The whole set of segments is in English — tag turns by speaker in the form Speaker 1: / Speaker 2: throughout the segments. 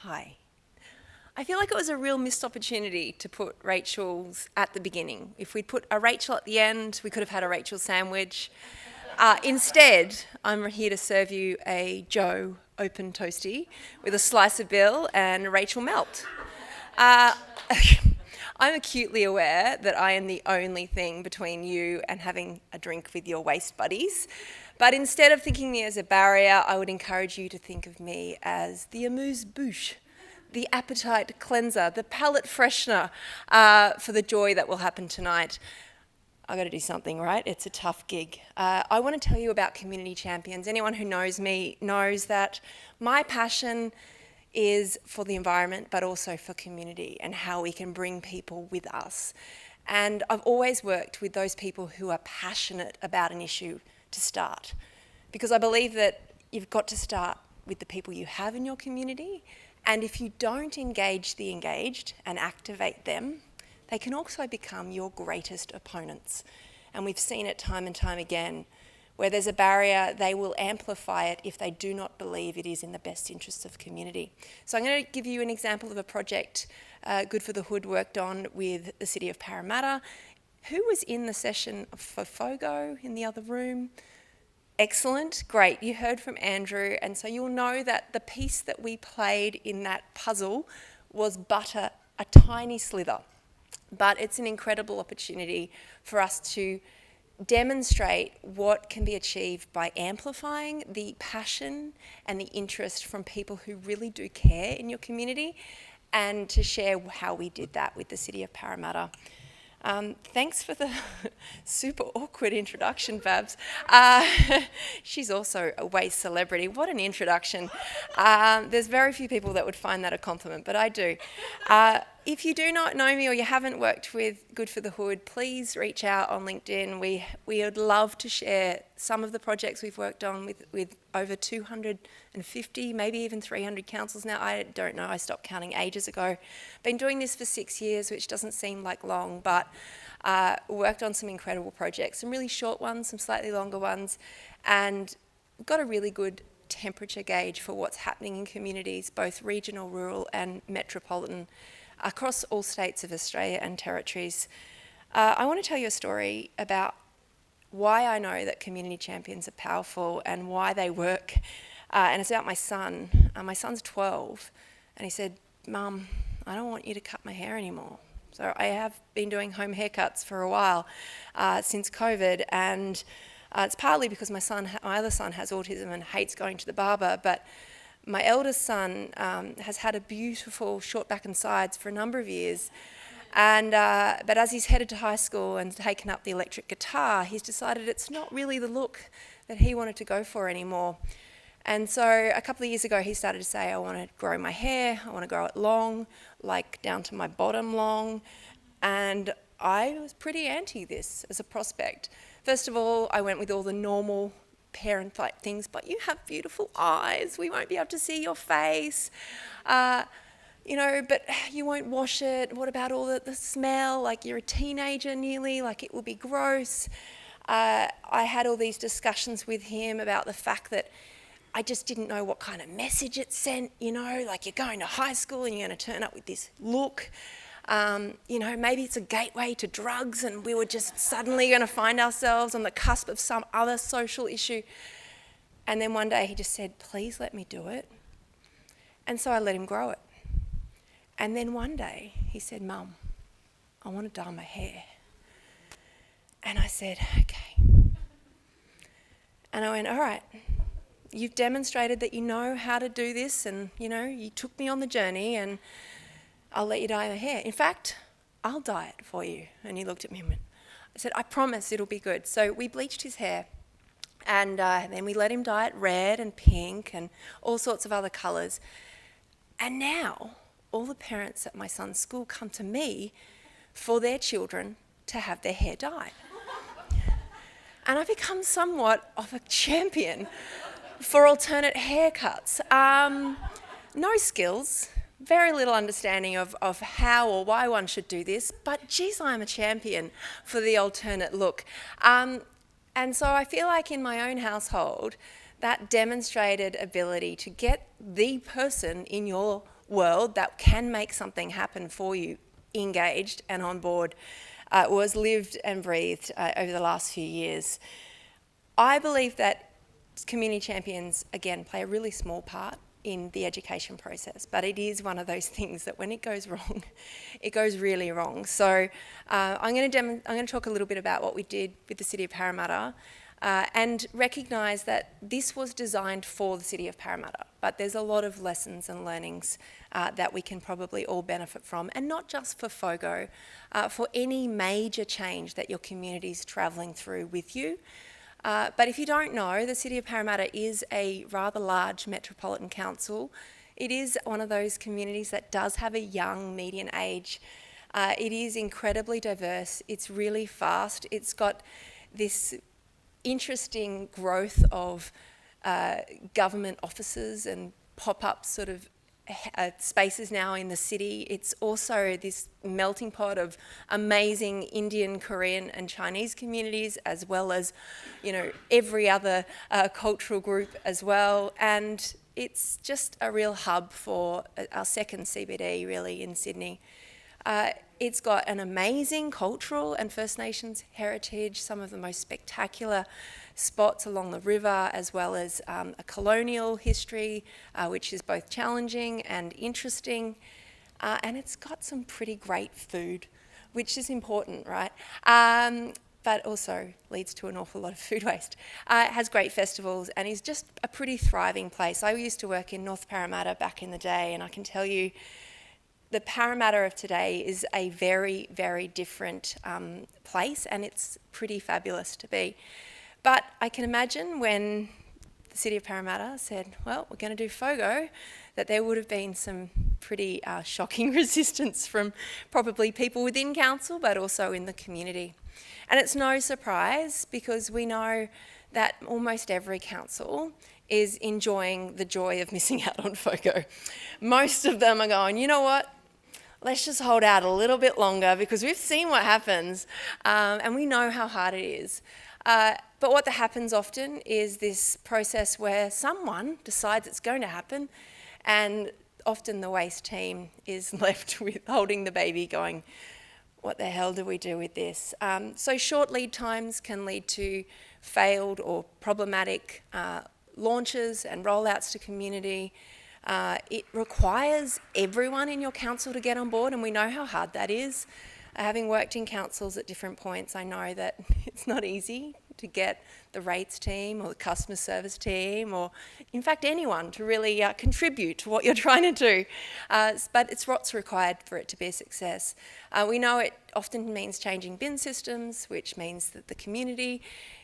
Speaker 1: Hi. I feel like it was a real missed opportunity to put Rachel's at the beginning. If we'd put a Rachel at the end, we could have had a Rachel sandwich. Instead, I'm here to serve you a Joe open toastie with a slice of Bill and a Rachel melt. I'm acutely aware that I am the only thing between you and having a drink with your waste buddies. But instead of thinking me as a barrier, I would encourage you to think of me as the amuse-bouche, the appetite cleanser, the palate freshener for the joy that will happen tonight. I've got to do something, right? It's a tough gig. I want to tell you about community champions. Anyone who knows me knows that my passion is for the environment, but also for community and how we can bring people with us. And I've always worked with those people who are passionate about an issue to start, because I believe that you've got to start with the people you have in your community, and if you don't engage the engaged and activate them, they can also become your greatest opponents. And we've seen it time and time again. Where there's a barrier, they will amplify it if they do not believe it is in the best interests of community. So I'm going to give you an example of a project Good for the Hood worked on with the City of Parramatta. Who was in the session for FOGO in the other room? Excellent, great. You heard from Andrew, and so you'll know that the piece that we played in that puzzle was but a tiny slither. But it's an incredible opportunity for us to demonstrate what can be achieved by amplifying the passion and the interest from people who really do care in your community, and to share how we did that with the City of Parramatta. Thanks for the super awkward introduction, Babs. She's also a waste celebrity. What an introduction. There's very few people that would find that a compliment, but I do. If you do not know me or you haven't worked with Good for the Hood, please reach out on LinkedIn. We would love to share some of the projects we've worked on with over 250, maybe even 300 councils now. I don't know, I stopped counting ages ago. Been doing this for 6 years, which doesn't seem like long, but worked on some incredible projects, some really short ones, some slightly longer ones, and got a really good temperature gauge for what's happening in communities, both regional, rural and metropolitan, across all states of Australia and territories. I want to tell you a story about why I know that community champions are powerful and why they work. And it's about my son. My son's 12, and he said, "Mum, I don't want you to cut my hair anymore." So I have been doing home haircuts for a while since COVID, and it's partly because my other son has autism and hates going to the barber, but my eldest son has had a beautiful short back and sides for a number of years. And but as he's headed to high school and taken up the electric guitar, he's decided it's not really the look that he wanted to go for anymore. And so a couple of years ago, he started to say, "I want to grow my hair, I want to grow it long, like down to my bottom long." And I was pretty anti this as a prospect. First of all, I went with all the normal parent-like things, but you have beautiful eyes, we won't be able to see your face. But you won't wash it. What about all the smell? Like, you're a teenager nearly, like it will be gross. I had all these discussions with him about the fact that I just didn't know what kind of message it sent, like you're going to high school and you're going to turn up with this look. Maybe it's a gateway to drugs and we were just suddenly going to find ourselves on the cusp of some other social issue. And then one day he just said, "Please let me do it." And so I let him grow it. And then one day he said, "Mum, I want to dye my hair." And I said, "Okay." And I went, "All right, you've demonstrated that you know how to do this, and you took me on the journey, and I'll let you dye my hair. In fact, I'll dye it for you." And he looked at me and went, I said, "I promise it'll be good." So we bleached his hair, and then we let him dye it red and pink and all sorts of other colours. And now all the parents at my son's school come to me for their children to have their hair dyed. And I've become somewhat of a champion for alternate haircuts. No skills, very little understanding of how or why one should do this, but geez, I'm a champion for the alternate look. And so I feel like in my own household, that demonstrated ability to get the person in your world that can make something happen for you, engaged and on board, was lived and breathed over the last few years. I believe that community champions, again, play a really small part in the education process, but it is one of those things that when it goes wrong, it goes really wrong. So I'm going to talk a little bit about what we did with the City of Parramatta and recognise that this was designed for the City of Parramatta, but there's a lot of lessons and learnings that we can probably all benefit from, and not just for FOGO, for any major change that your community is travelling through with you. But if you don't know, the City of Parramatta is a rather large metropolitan council. It is one of those communities that does have a young median age. It is incredibly diverse. It's really fast. It's got this interesting growth of government offices and pop-up sort of spaces now in the city. It's also this melting pot of amazing Indian, Korean and Chinese communities, as well as, you know, every other cultural group as well. And it's just a real hub for our second CBD really in Sydney. It's got an amazing cultural and First Nations heritage, some of the most spectacular spots along the river, as well as a colonial history, which is both challenging and interesting. And it's got some pretty great food, which is important, right? But also leads to an awful lot of food waste. It has great festivals and is just a pretty thriving place. I used to work in North Parramatta back in the day, and I can tell you the Parramatta of today is a very, very different place, and it's pretty fabulous to be. But I can imagine when the City of Parramatta said, well, we're going to do FOGO, that there would have been some pretty shocking resistance from probably people within council, but also in the community. And it's no surprise, because we know that almost every council is enjoying the joy of missing out on FOGO. Most of them are going, you know what? Let's just hold out a little bit longer, because we've seen what happens and we know how hard it is. But what happens often is this process where someone decides it's going to happen, and often the waste team is left with holding the baby going, what the hell do we do with this? So short lead times can lead to failed or problematic launches and rollouts to community. It requires everyone in your council to get on board, and we know how hard that is. Having worked in councils at different points, I know that it's not easy to get the rates team or the customer service team, or in fact anyone, to really contribute to what you're trying to do. But it's what's required for it to be a success. We know it often means changing bin systems, which means that the community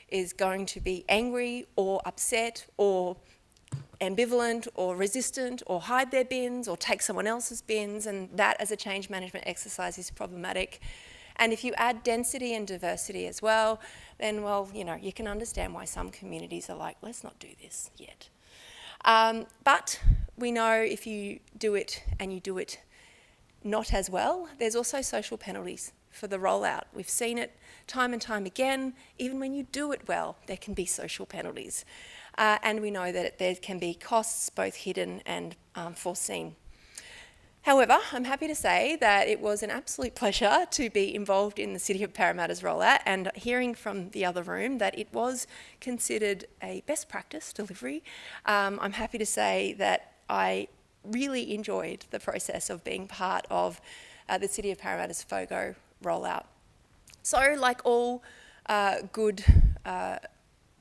Speaker 1: is going to be angry or upset or ambivalent or resistant, or hide their bins or take someone else's bins, and that as a change management exercise is problematic. And if you add density and diversity as well, then, well, you know, you can understand why some communities are like, let's not do this yet. But we know if you do it and you do it not as well, there's also social penalties for the rollout. We've seen it time and time again. Even when you do it well, there can be social penalties. And we know that there can be costs, both hidden and foreseen. However, I'm happy to say that it was an absolute pleasure to be involved in the City of Parramatta's rollout, and hearing from the other room that it was considered a best practice delivery. I'm happy to say that I really enjoyed the process of being part of the City of Parramatta's FOGO rollout. So, like all good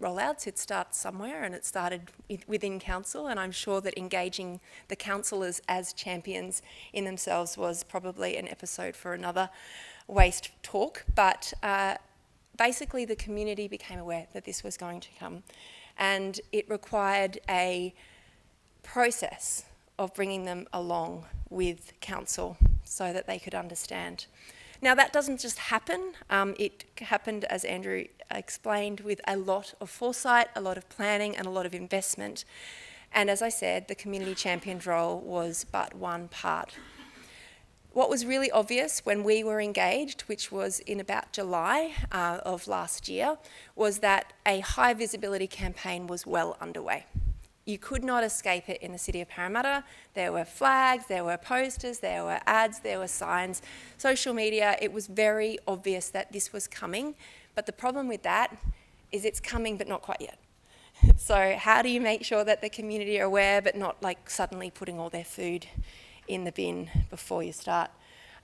Speaker 1: rollouts, it starts somewhere, and it started within council, and I'm sure that engaging the councillors as champions in themselves was probably an episode for another waste talk. But basically the community became aware that this was going to come, and it required a process of bringing them along with council so that they could understand. Now, that doesn't just happen. It happened, as Andrew explained, with a lot of foresight, a lot of planning and a lot of investment. And as I said, the community champion role was but one part. What was really obvious when we were engaged, which was in about July of last year, was that a high visibility campaign was well underway. You could not escape it in the city of Parramatta. There were flags, there were posters, there were ads, there were signs, social media. It was very obvious that this was coming. But the problem with that is it's coming, but not quite yet. So how do you make sure that the community are aware, but not like suddenly putting all their food in the bin before you start?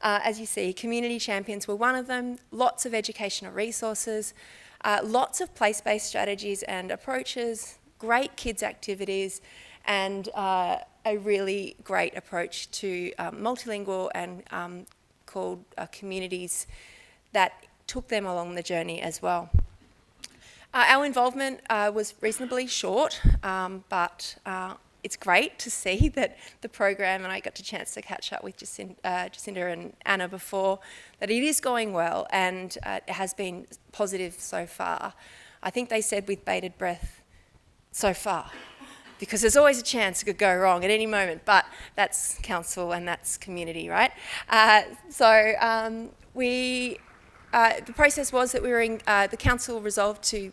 Speaker 1: As you see, community champions were one of them, lots of educational resources, lots of place-based strategies and approaches, great kids activities, and a really great approach to multilingual and called communities that took them along the journey as well. Our involvement was reasonably short, but it's great to see that the program, and I got a chance to catch up with Jacinda and Anna before, that it is going well and it has been positive so far. I think they said with bated breath, so far, because there's always a chance it could go wrong at any moment, but that's council and that's community, right? The process was that the council resolved to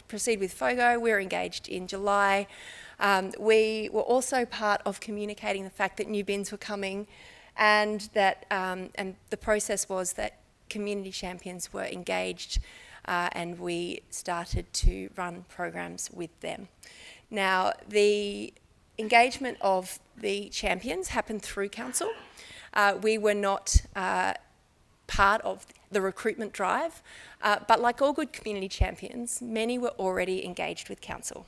Speaker 1: proceed with FOGO. We were engaged in July. We were also part of communicating the fact that new bins were coming, and that and the process was that community champions were engaged, and we started to run programs with them. Now, the engagement of the champions happened through council. We were not part of the recruitment drive, but like all good community champions, many were already engaged with council.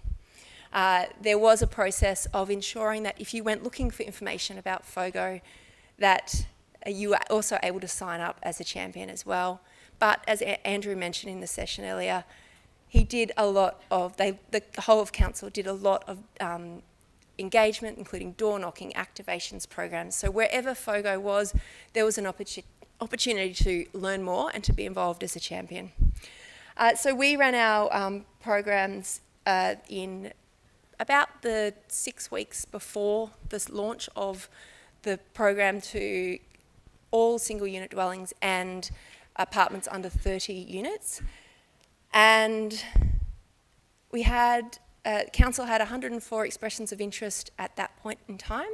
Speaker 1: There was a process of ensuring that if you went looking for information about FOGO, that you were also able to sign up as a champion as well. But as Andrew mentioned in the session earlier, he did a lot of, the whole of council did a lot of engagement, including door knocking, activations, programs. So wherever FOGO was, there was an opportunity to learn more and to be involved as a champion. So we ran our programs in about the 6 weeks before the launch of the program to all single unit dwellings and apartments under 30 units. And we had, council had 104 expressions of interest at that point in time.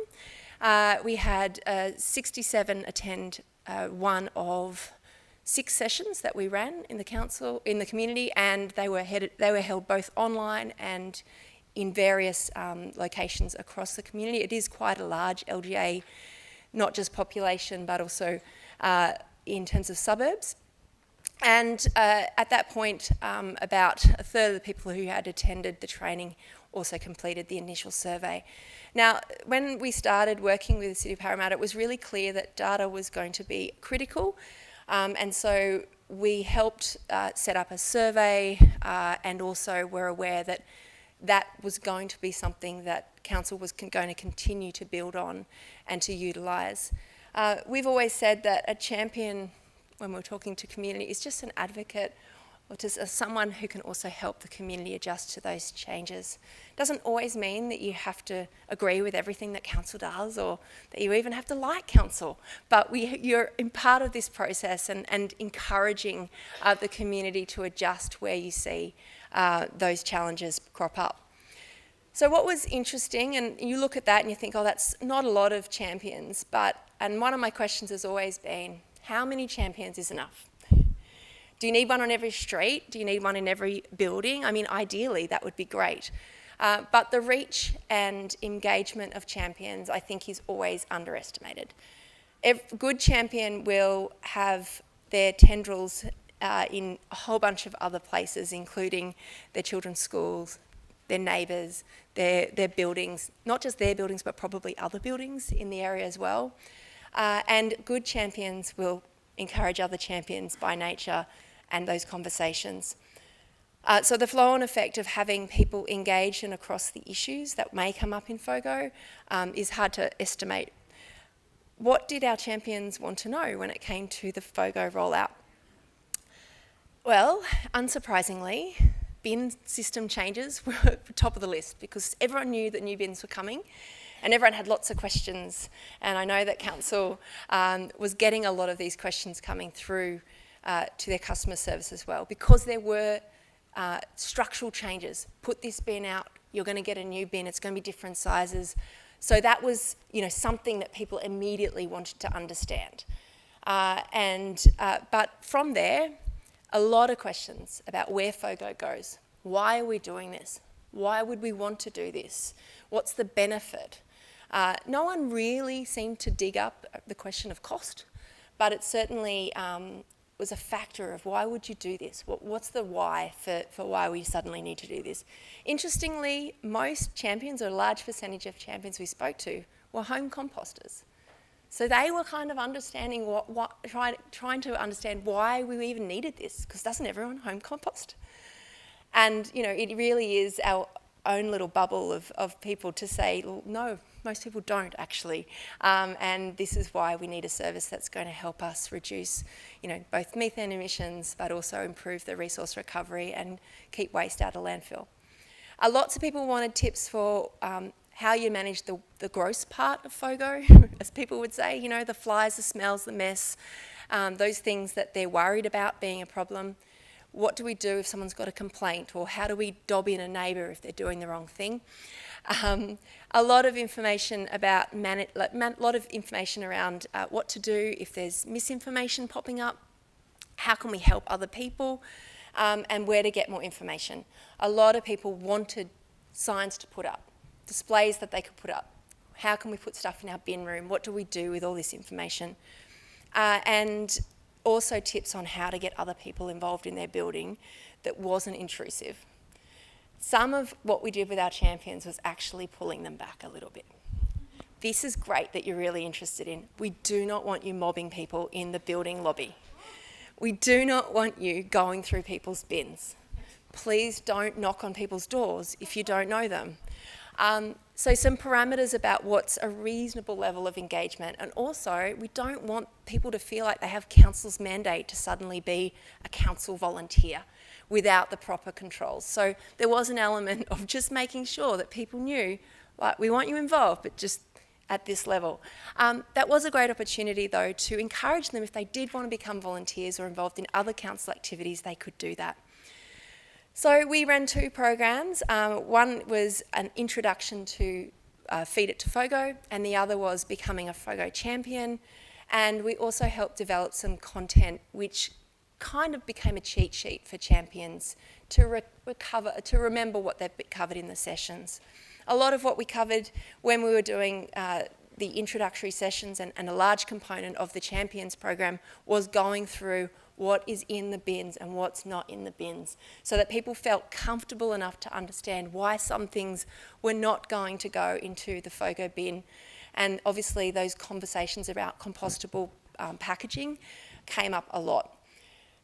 Speaker 1: We had 67 attend one of 6 sessions that we ran in the council, in the community, and they were held both online and in various locations across the community. It is quite a large LGA, not just population, but also in terms of suburbs. And at that point, about a third of the people who had attended the training also completed the initial survey. Now, when we started working with the City of Parramatta, it was really clear that data was going to be critical, and so we helped set up a survey, and also were aware that that was going to be something that council was going to continue to build on and to utilise. We've always said that a champion, when we're talking to community, is just an advocate, or just someone who can also help the community adjust to those changes. Doesn't always mean that you have to agree with everything that council does, or that you even have to like council, but you're in part of this process and encouraging the community to adjust where you see those challenges crop up. So what was interesting, and you look at that and you think, oh, that's not a lot of champions, and one of my questions has always been, how many champions is enough? Do you need one on every street? Do you need one in every building? I mean, ideally, that would be great. But the reach and engagement of champions, I think, is always underestimated. A good champion will have their tendrils in a whole bunch of other places, including their children's schools, their neighbours, their buildings, not just their buildings, but probably other buildings in the area as well. And good champions will encourage other champions by nature and those conversations. So the flow-on effect of having people engaged and across the issues that may come up in FOGO is hard to estimate. What did our champions want to know when it came to the FOGO rollout? Well, unsurprisingly, bin system changes were top of the list because everyone knew that new bins were coming and everyone had lots of questions. And I know that council was getting a lot of these questions coming through to their customer service as well, because there were structural changes. Put this bin out You're going to get a new bin. It's going to be different sizes. So that was, something that people immediately wanted to understand. But from there, a lot of questions about where FOGO goes. Why are we doing this? Why would we want to do this? What's the benefit? No one really seemed to dig up the question of cost, but it certainly was a factor of why would you do this? What's the why for why we suddenly need to do this? Interestingly, most champions, or a large percentage of champions we spoke to, were home composters. So they were kind of understanding trying to understand why we even needed this, because doesn't everyone home compost? And, it really is our own little bubble of people to say, well, no, most people don't actually. And this is why we need a service that's going to help us reduce, both methane emissions, but also improve the resource recovery and keep waste out of landfill. Lots of people wanted tips for how you manage the gross part of FOGO, as people would say, the flies, the smells, the mess, those things that they're worried about being a problem. What do we do if someone's got a complaint, or how do we dob in a neighbour if they're doing the wrong thing? A lot of information about around what to do if there's misinformation popping up, how can we help other people, and where to get more information. A lot of people wanted signs to put up, displays that they could put up. How can we put stuff in our bin room? What do we do with all this information? And also tips on how to get other people involved in their building that wasn't intrusive. Some of what we did with our champions was actually pulling them back a little bit. This is great that you're really interested in. We do not want you mobbing people in the building lobby. We do not want you going through people's bins. Please don't knock on people's doors if you don't know them. So some parameters about what's a reasonable level of engagement, and also we don't want people to feel like they have council's mandate to suddenly be a council volunteer without the proper controls. So there was an element of just making sure that people knew, like, we want you involved, but just at this level. That was a great opportunity though to encourage them, if they did want to become volunteers or involved in other council activities, they could do that. So we ran 2 programs. One was an introduction to Feed It to FOGO, and the other was becoming a FOGO champion. And we also helped develop some content which kind of became a cheat sheet for champions to remember what they've covered in the sessions. A lot of what we covered when we were doing the introductory sessions, and a large component of the champions program was going through what is in the bins and what's not in the bins, so that people felt comfortable enough to understand why some things were not going to go into the FOGO bin. And obviously those conversations about compostable packaging came up a lot.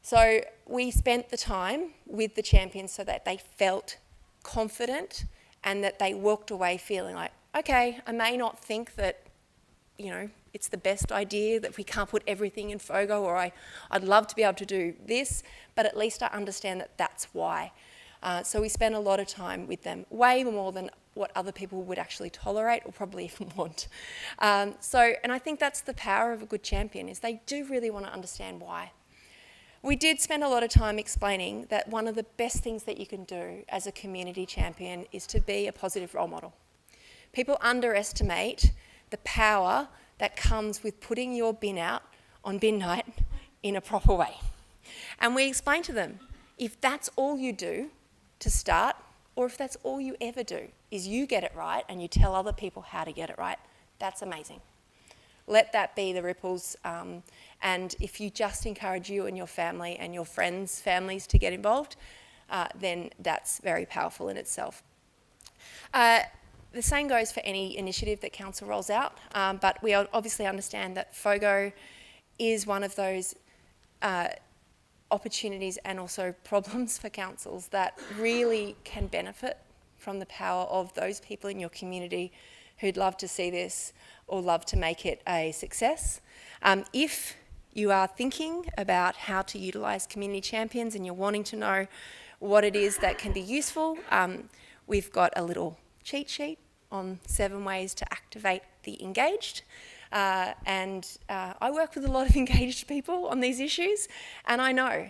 Speaker 1: So we spent the time with the champions so that they felt confident and that they walked away feeling like, okay, I may not think that, it's the best idea, that we can't put everything in FOGO, or I'd love to be able to do this, but at least I understand that that's why. So we spent a lot of time with them, way more than what other people would actually tolerate or probably even want. And I think that's the power of a good champion, is they do really want to understand why. We did spend a lot of time explaining that one of the best things that you can do as a community champion is to be a positive role model. People underestimate the power that comes with putting your bin out on bin night in a proper way. And we explained to them, if that's all you do to start, or if that's all you ever do, is you get it right and you tell other people how to get it right, that's amazing. Let that be the ripples, and if you just encourage you and your family and your friends' families to get involved, then that's very powerful in itself. The same goes for any initiative that council rolls out, but we obviously understand that FOGO is one of those opportunities and also problems for councils that really can benefit from the power of those people in your community who'd love to see this or love to make it a success. If you are thinking about how to utilise community champions and you're wanting to know what it is that can be useful, we've got a little cheat sheet on 7 ways to activate the engaged. And I work with a lot of engaged people on these issues, and I know,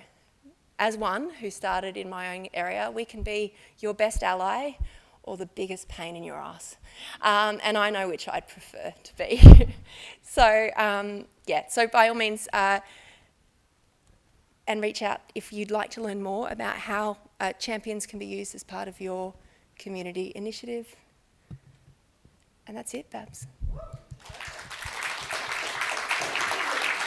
Speaker 1: as one who started in my own area, we can be your best ally or the biggest pain in your ass. And I know which I'd prefer to be. So, so by all means, and reach out if you'd like to learn more about how champions can be used as part of your community initiative. And that's it, Babs.